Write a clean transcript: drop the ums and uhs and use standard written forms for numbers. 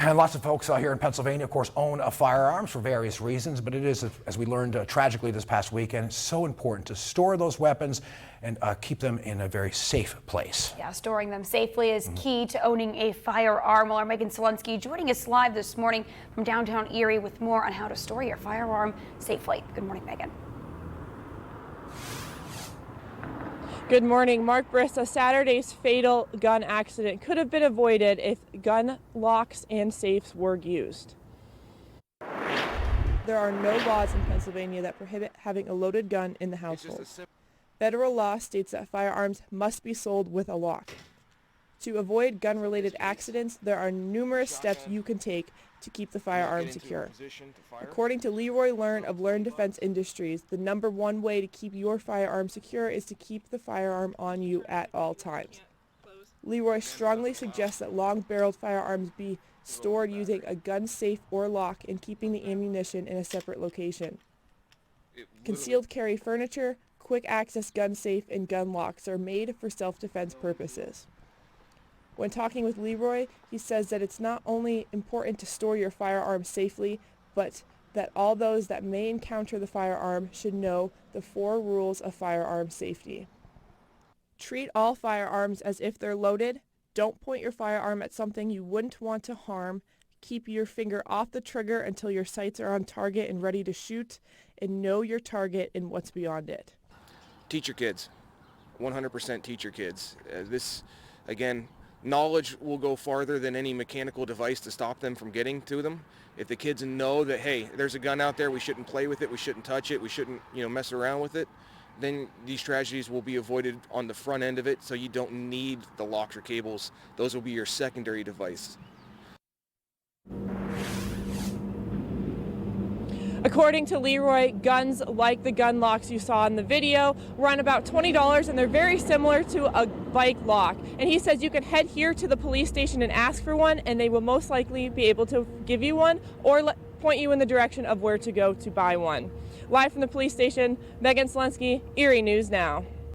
And lots of folks here in Pennsylvania, of course, own firearms for various reasons, but it is, as we learned tragically this past weekend, it's so important to store those weapons and keep them in a very safe place. Yeah, storing them safely is key to owning a firearm. Well, our Megan Selensky joining us live this morning from downtown Erie with more on how to store your firearm safely. Good morning, Megan. Good morning. Mark Brissa, Saturday's fatal gun accident could have been avoided if gun locks and safes were used. There are no laws in Pennsylvania that prohibit having a loaded gun in the household. Federal law states that firearms must be sold with a lock. To avoid gun-related accidents, there are numerous steps you can take to keep the firearm secure. According to Leroy Learn of Learn Defense Industries, the #1 way to keep your firearm secure is to keep the firearm on you at all times. Leroy strongly suggests that long-barreled firearms be stored using a gun safe or lock and keeping the ammunition in a separate location. Concealed carry furniture, quick access gun safe, and gun locks are made for self-defense purposes. When talking with Leroy, he says that it's not only important to store your firearm safely, but that all those that may encounter the firearm should know the 4 rules of firearm safety. Treat all firearms as if they're loaded. Don't point your firearm at something you wouldn't want to harm. Keep your finger off the trigger until your sights are on target and ready to shoot, and know your target and what's beyond it. Teach your kids. 100% teach your kids. Again, knowledge will go farther than any mechanical device to stop them from getting to them. If the kids know that, hey, there's a gun out there, we shouldn't play with it, we shouldn't touch it, we shouldn't, mess around with it, then these tragedies will be avoided on the front end of it, so you don't need the locks or cables. Those will be your secondary device. According to Leroy, guns like the gun locks you saw in the video run about $20, and they're very similar to a bike lock. And he says you can head here to the police station and ask for one, and they will most likely be able to give you one or point you in the direction of where to go to buy one. Live from the police station, Megan Selensky, Erie News Now.